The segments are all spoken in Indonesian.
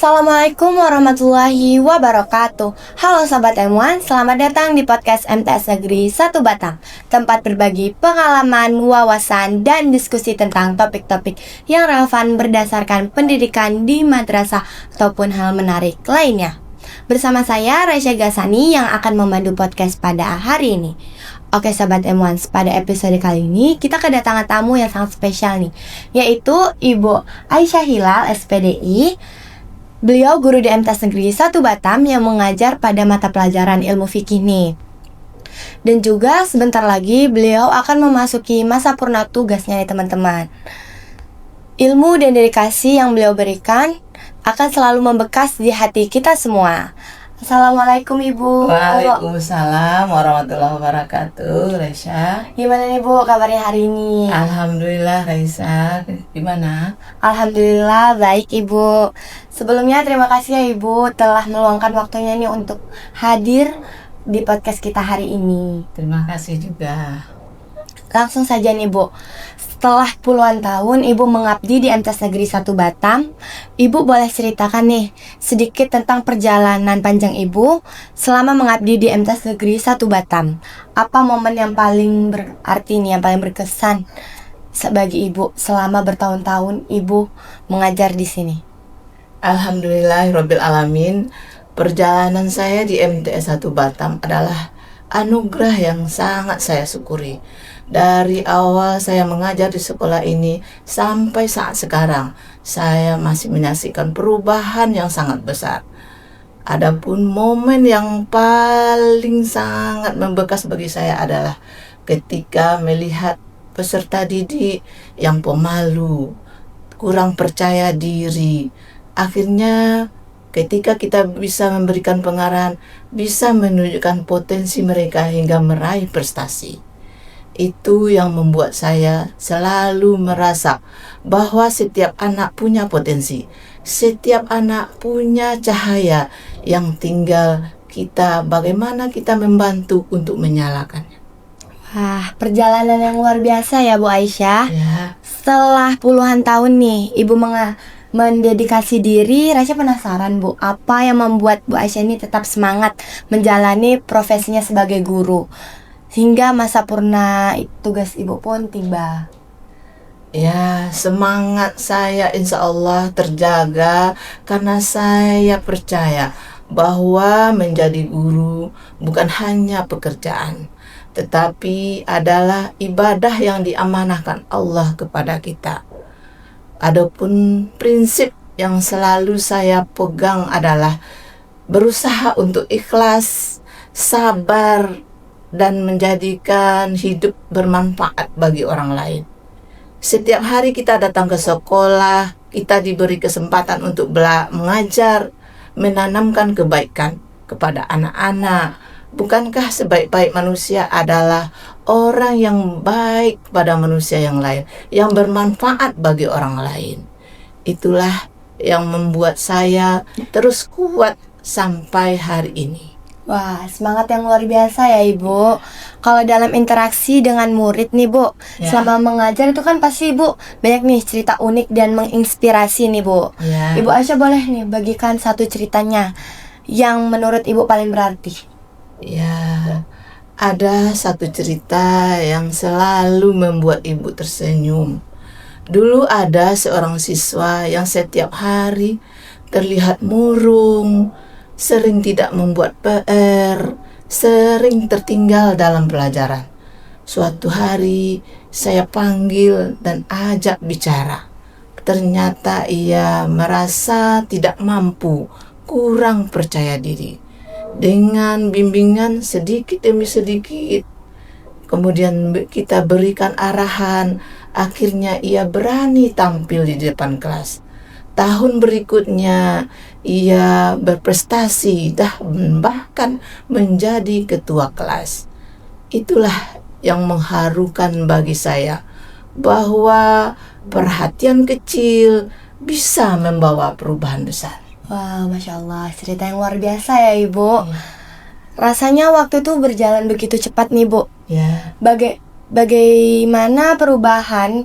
Assalamualaikum warahmatullahi wabarakatuh. Halo Sobat M1, selamat datang di podcast MTS Negeri 1 Batam, tempat berbagi pengalaman, wawasan, dan diskusi tentang topik-topik yang relevan berdasarkan pendidikan di madrasah ataupun hal menarik lainnya. Bersama saya Raisya Gasani yang akan memandu podcast pada hari ini. Oke Sobat M1, pada episode kali ini kita kedatangan tamu yang sangat spesial nih, yaitu Ibu Aisyah Hilal, SPDI. Beliau guru di MTS Negeri 1 Batam yang mengajar pada mata pelajaran ilmu fikih nih. Dan juga sebentar lagi beliau akan memasuki masa purna tugasnya nih teman-teman. Ilmu dan dedikasi yang beliau berikan akan selalu membekas di hati kita semua. Assalamualaikum Ibu. Waalaikumsalam warahmatullahi wabarakatuh. Raisya, Gimana nih Bu kabarnya hari ini? alhamdulillah. Raisya, gimana? Alhamdulillah baik Ibu. Sebelumnya terima kasih ya Ibu telah meluangkan waktunya nih untuk hadir di podcast kita hari ini. Terima kasih juga. Langsung saja nih Bu, setelah puluhan tahun Ibu mengabdi di MTS Negeri 1 Batam, Ibu boleh ceritakan nih sedikit tentang perjalanan panjang Ibu selama mengabdi di MTS Negeri 1 Batam. Apa momen yang paling berarti nih, yang paling berkesan bagi Ibu selama bertahun-tahun Ibu mengajar di sini? Alhamdulillahirabbil alamin. Perjalanan saya di MTS 1 Batam adalah anugerah yang sangat saya syukuri. Dari awal saya mengajar di sekolah ini sampai saat sekarang, saya masih menyaksikan perubahan yang sangat besar. Adapun momen yang paling sangat membekas bagi saya adalah ketika melihat peserta didik yang pemalu, kurang percaya diri. Akhirnya ketika kita bisa memberikan pengarahan, bisa menunjukkan potensi mereka hingga meraih prestasi. Itu yang membuat saya selalu merasa bahwa setiap anak punya potensi, setiap anak punya cahaya yang tinggal kita bagaimana kita membantu untuk menyalakannya. Wah, perjalanan yang luar biasa ya Bu Aisyah. Ya, Setelah puluhan tahun nih Ibu mendedikasi diri, Rasya penasaran Bu, apa yang membuat Bu Aisyah ini tetap semangat menjalani profesinya sebagai guru hingga masa purna tugas Ibu pun tiba? ya, semangat saya insya Allah terjaga karena saya percaya bahwa menjadi guru bukan hanya pekerjaan, tetapi adalah ibadah yang diamanahkan Allah kepada kita. Adapun prinsip yang selalu saya pegang adalah berusaha untuk ikhlas, sabar, dan menjadikan hidup bermanfaat bagi orang lain. Setiap hari kita datang ke sekolah, kita diberi kesempatan untuk mengajar, menanamkan kebaikan kepada anak-anak. Bukankah sebaik-baik manusia adalah orang yang baik pada manusia yang lain, yang bermanfaat bagi orang lain? Itulah yang membuat saya terus kuat sampai hari ini. Wah, semangat yang luar biasa ya Ibu. Kalau dalam interaksi dengan murid nih Bu, Ya. selama mengajar itu kan pasti Ibu banyak nih cerita unik dan menginspirasi nih Bu. Ya. Ibu Aisyah boleh nih bagikan satu ceritanya yang menurut Ibu paling berarti. Ya, ada satu cerita yang selalu membuat ibu tersenyum. Dulu ada seorang siswa yang setiap hari terlihat murung, sering tidak membuat PR, sering tertinggal dalam pelajaran. Suatu hari saya panggil dan ajak bicara. Ternyata ia merasa tidak mampu, kurang percaya diri. Dengan bimbingan sedikit demi sedikit, kemudian kita berikan arahan, akhirnya ia berani tampil di depan kelas. Tahun berikutnya ia berprestasi, bahkan menjadi ketua kelas. Itulah yang mengharukan bagi saya, bahwa perhatian kecil bisa membawa perubahan besar. Wah, Masya Allah, cerita yang luar biasa ya Ibu. Rasanya waktu itu berjalan begitu cepat nih Bu. Ya, Bagaimana perubahan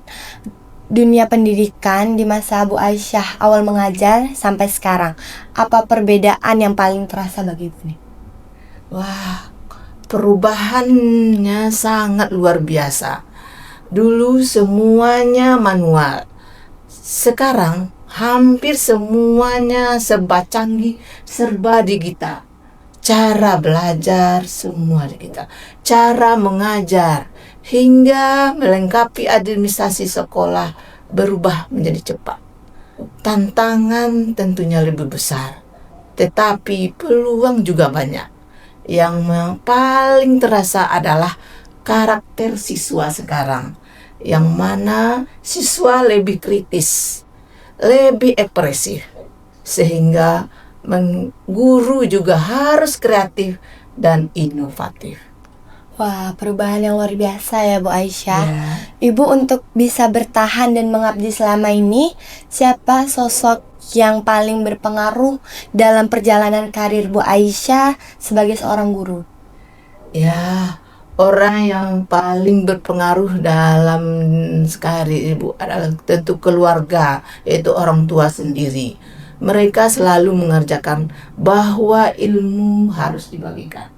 dunia pendidikan di masa Bu Aisyah awal mengajar sampai sekarang, apa perbedaan yang paling terasa bagi Ibu nih? Wah, perubahannya sangat luar biasa. Dulu semuanya manual. Sekarang hampir semuanya serba canggih, serba digital. Cara belajar semua digital. Cara mengajar hingga melengkapi administrasi sekolah berubah menjadi cepat. Tantangan tentunya lebih besar, tetapi peluang juga banyak. Yang paling terasa adalah karakter siswa sekarang, yang mana siswa lebih kritis, lebih ekspresif, sehingga guru juga harus kreatif dan inovatif. Wah, perubahan yang luar biasa ya Bu Aisyah. Ya. Ibu untuk bisa bertahan dan mengabdi selama ini, siapa sosok yang paling berpengaruh dalam perjalanan karir Bu Aisyah sebagai seorang guru? Ya, orang yang paling berpengaruh dalam karir ibu adalah tentu keluarga, yaitu orang tua sendiri. Mereka selalu mengerjakan bahwa ilmu harus dibagikan.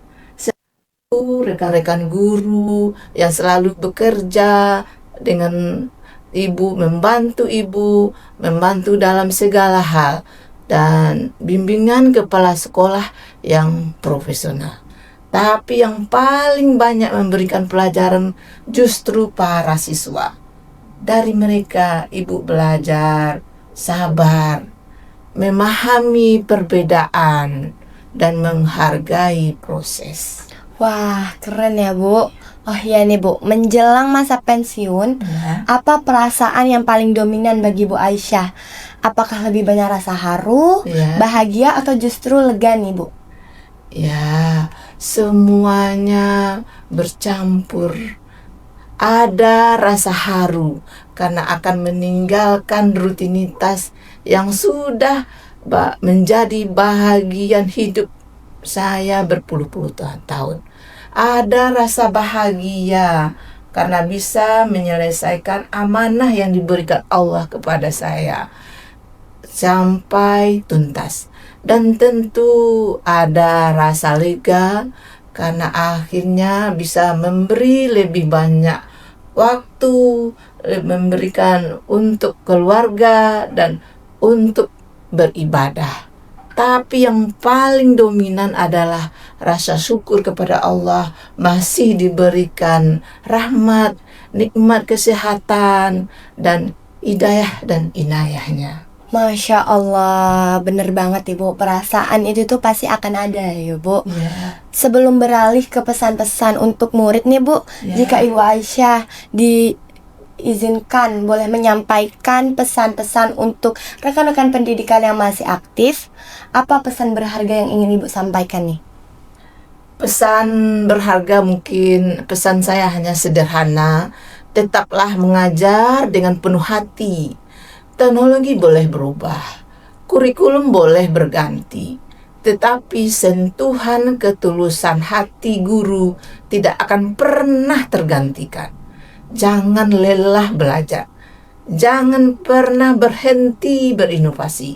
Rekan-rekan guru yang selalu bekerja dengan ibu, membantu dalam segala hal, dan bimbingan kepala sekolah yang profesional. Tapi yang paling banyak memberikan pelajaran justru para siswa. Dari mereka ibu belajar sabar, memahami perbedaan, dan menghargai proses. Wah, keren ya Bu. Oh iya nih Bu, menjelang masa pensiun, apa perasaan yang paling dominan bagi Bu Aisyah? Apakah lebih banyak rasa haru, bahagia, atau justru lega nih Bu? Ya, semuanya bercampur. Ada rasa haru karena akan meninggalkan rutinitas yang sudah menjadi bahagian hidup saya berpuluh-puluh tahun. Ada rasa bahagia karena bisa menyelesaikan amanah yang diberikan Allah kepada saya sampai tuntas. Dan tentu ada rasa lega karena akhirnya bisa memberi lebih banyak waktu, memberikan untuk keluarga dan untuk beribadah. Tapi yang paling dominan adalah rasa syukur kepada Allah masih diberikan rahmat, nikmat kesehatan, dan hidayah dan inayahnya. Masya Allah, bener banget Ibu. Perasaan itu tuh pasti akan ada ya Bu. Sebelum beralih ke pesan-pesan untuk murid nih Bu, jika Ibu Aisyah diizinkan boleh menyampaikan pesan-pesan untuk rekan-rekan pendidikan yang masih aktif, apa pesan berharga yang ingin Ibu sampaikan nih? Pesan berharga mungkin pesan saya hanya sederhana, tetaplah mengajar dengan penuh hati. Teknologi boleh berubah, kurikulum boleh berganti, tetapi sentuhan ketulusan hati guru tidak akan pernah tergantikan. Jangan lelah belajar, jangan pernah berhenti berinovasi,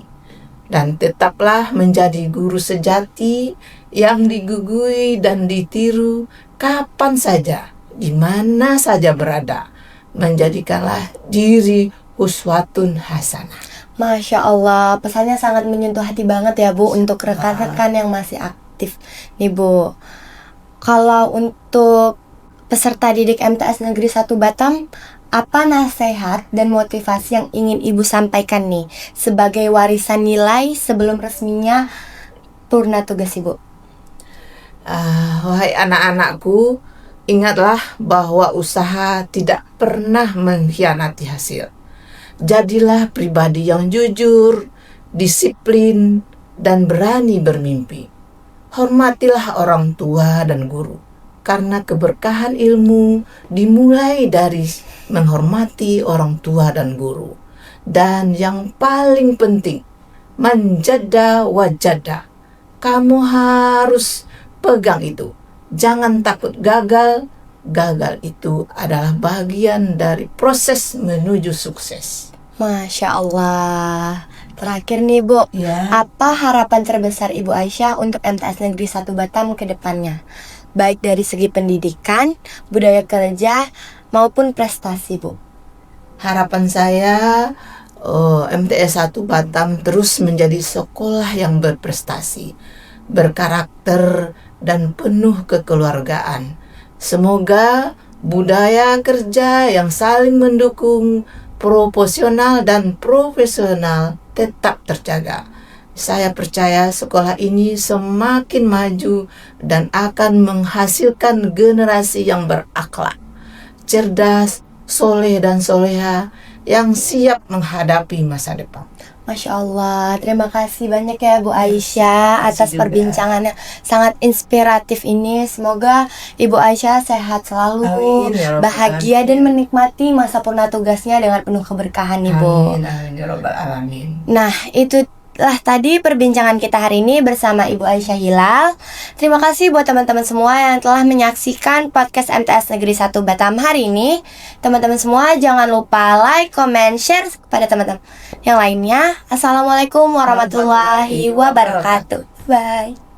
dan tetaplah menjadi guru sejati yang digugui dan ditiru kapan saja, di mana saja berada. Menjadikanlah diri uswatun hasanah. Masya Allah, pesannya sangat menyentuh hati banget ya Bu untuk rekan-rekan yang masih aktif nih Bu. Kalau untuk peserta didik MTS Negeri 1 Batam, apa nasihat dan motivasi yang ingin Ibu sampaikan nih sebagai warisan nilai sebelum resminya purna tugas Ibu? Wahai anak-anakku, ingatlah bahwa usaha tidak pernah mengkhianati hasil. Jadilah pribadi yang jujur, disiplin, dan berani bermimpi. Hormatilah orang tua dan guru, karena keberkahan ilmu dimulai dari menghormati orang tua dan guru. Dan yang paling penting, manjada wajada. Kamu harus pegang itu. Jangan takut gagal, gagal itu adalah bagian dari proses menuju sukses. Masya Allah. Terakhir nih Bu, Ya. apa harapan terbesar Ibu Aisyah untuk MTS Negeri 1 Batam ke depannya? Baik dari segi pendidikan, budaya kerja, maupun prestasi Bu. Harapan saya MTS 1 Batam terus menjadi sekolah yang berprestasi, berkarakter, dan penuh kekeluargaan. Semoga budaya kerja yang saling mendukung, proporsional dan profesional tetap terjaga. Saya percaya sekolah ini semakin maju dan akan menghasilkan generasi yang berakhlak, cerdas, soleh dan soleha yang siap menghadapi masa depan. Masya Allah, terima kasih banyak ya Bu Aisyah atas juga. perbincangannya sangat inspiratif ini. Semoga Ibu Aisyah sehat selalu, Amin, ya Rabbal bahagia dan menikmati masa purna tugasnya dengan penuh keberkahan Ibu. Amin ya Rabbal Alamin. Nah, itulah tadi perbincangan kita hari ini bersama Ibu Aisyah Hilal. Terima kasih buat teman-teman semua yang telah menyaksikan podcast MTS Negeri 1 Batam hari ini. Teman-teman semua jangan lupa like, comment, share kepada teman-teman yang lainnya. Assalamualaikum warahmatullahi wabarakatuh. Bye.